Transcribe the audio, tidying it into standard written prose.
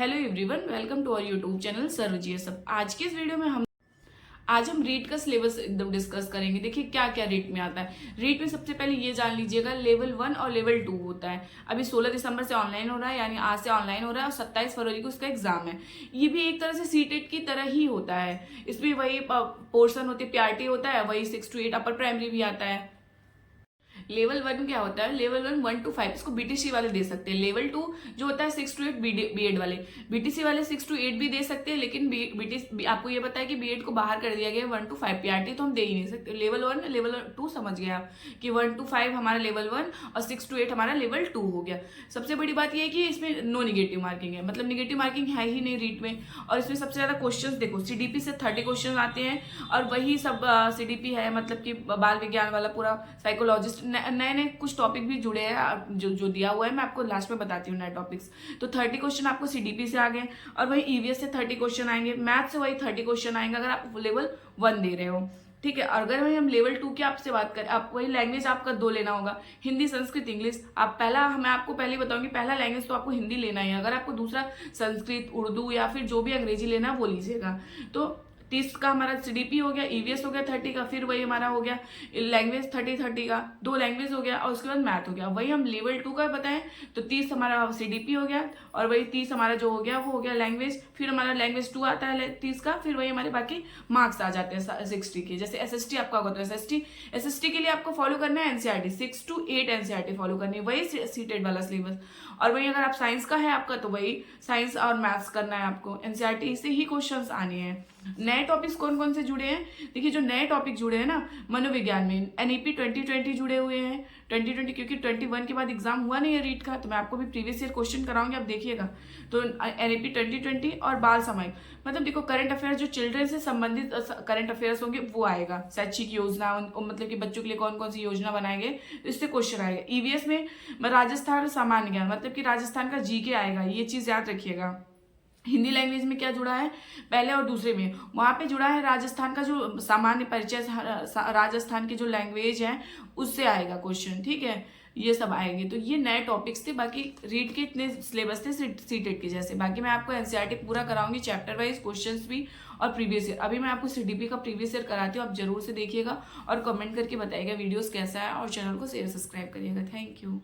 Hello everyone, welcome to our YouTube channel सर्वजीएसएफ। आज के इस वीडियो में आज हम रीट का सिलेबस एकदम डिस्कस करेंगे। देखिए क्या क्या रीट में आता है। रीट में सबसे पहले ये जान लीजिएगा, लेवल 1 और लेवल 2 होता है। अभी 16 दिसंबर से ऑनलाइन हो रहा है, यानी आज से ऑनलाइन हो रहा है और 27 फरवरी को उसका एग्जाम है। ये भी एक तरह से सीटेट की तरह ही होता है। इसमें वही पोर्शन होती है, पीआरटी होता है, वही 6 to 8 अपर प्राइमरी भी आता है। लेवल 1 क्या होता है? लेवल 1 1 to 5 इसको बीटीसी वाले दे सकते हैं। लेवल 2 जो होता है 6 to 8 बीएड वाले। बीटीसी वाले 6 to 8 भी दे सकते हैं, लेकिन बीटीसी आपको ये पता है कि बीएड को बाहर कर दिया गया 1 to 5। पीआरटी तो हम दे ही नहीं सकते। लेवल 1 लेवल 2 समझ गया आप कि 1 to 5 हमारा लेवल 1 और 6 to 8 हमारा लेवल 2 हो गया। सबसे बड़ी बात यह है कि इसमें नो निगेटिव मार्किंग है, मतलब निगेटिव मार्किंग है ही नहीं रीट में। और इसमें सबसे ज्यादा क्वेश्चन देखो, सीडीपी से 30 क्वेश्चन आते हैं और वही सब सीडीपी है, मतलब कि बाल विज्ञान वाला पूरा साइकोलॉजिस्ट। नए नए कुछ टॉपिक भी जुड़े हैं जो दिया हुआ है, मैं आपको लास्ट में बताती हूँ नए टॉपिक्स। तो 30 क्वेश्चन आपको सीडीपी से आ गए और वही ईवीएस से 30 क्वेश्चन आएंगे, मैथ से वही 30 क्वेश्चन आएंगे अगर आप लेवल 1 दे रहे हो। ठीक है। अगर वही हम लेवल 2 की आपसे बात करें, आप वही लैंग्वेज आपका 2 लेना होगा, हिंदी संस्कृत इंग्लिश। आप पहला, मैं आपको पहले बताऊंगी, पहला लैंग्वेज तो आपको हिंदी लेना ही है। अगर आपको दूसरा संस्कृत, उर्दू या फिर जो भी अंग्रेजी लेना है वो लीजिएगा। तो 30 का हमारा सीडीपी हो गया, ईवीएस हो गया 30 का, फिर वही हमारा हो गया लैंग्वेज 30 का, 2 लैंग्वेज हो गया और उसके बाद मैथ हो गया। वही हम लेवल 2 का बताएं तो 30 हमारा सीडीपी हो गया और वही 30 हमारा जो हो गया वो हो गया लैंग्वेज। फिर हमारा लैंग्वेज 2 आता है 30 का, फिर वही हमारे बाकी मार्क्स आ जाते हैं 60 के। जैसे एसएसटी आपका होगा तो एसएसटी के लिए आपको फॉलो करना है एनसीईआरटी 6 to 8 एनसीईआरटी फॉलो करनी है, वही सीटेड वाला सिलेबस। और वही अगर आप साइंस का है आपका तो वही साइंस और मैथ्स करना है आपको, एनसीईआरटी से ही क्वेश्चंस आने हैं। नए टॉपिक्स कौन कौन से जुड़े हैं? देखिए जो नए टॉपिक जुड़े हैं ना, मनोविज्ञान में एनईपी 2020 जुड़े हुए हैं। 2020 क्योंकि 21 के बाद एग्जाम हुआ नहीं है रीट का, तो मैं आपको भी प्रीवियस ईयर क्वेश्चन कराऊंगी, आप देखिएगा। तो एनईपी 2020 और बाल सामायिक, मतलब देखो करंट अफेयर जो चिल्ड्रन से संबंधित करंट अफेयर्स होंगे वो आएगा। शैक्षिक योजना, मतलब कि बच्चों के लिए कौन कौन सी योजना बनाएंगे, तो इससे क्वेश्चन आएगा। ईवीएस में राजस्थान सामान्य ज्ञान, मतलब कि राजस्थान का जीके आएगा, ये चीज याद रखिएगा। हिंदी लैंग्वेज में क्या जुड़ा है पहले और दूसरे में, वहां पे जुड़ा है राजस्थान का जो सामान्य परिचय, राजस्थान की जो लैंग्वेज है उससे आएगा क्वेश्चन। ठीक है, ये सब आएंगे। तो ये नए टॉपिक्स थे, बाकी रीड के इतने सिलेबस थे सीटेट के जैसे। बाकी मैं आपको एनसीईआरटी पूरा कराऊंगी, चैप्टर वाइज क्वेश्चंस भी और प्रीवियस ईयर। अभी मैं आपको सीडीपी का प्रीवियस ईयर कराती हूँ, आप जरूर से देखिएगा और कमेंट करके बताइएगा वीडियोस कैसा है, और चैनल को शेयर सब्सक्राइब करिएगा। Thank you.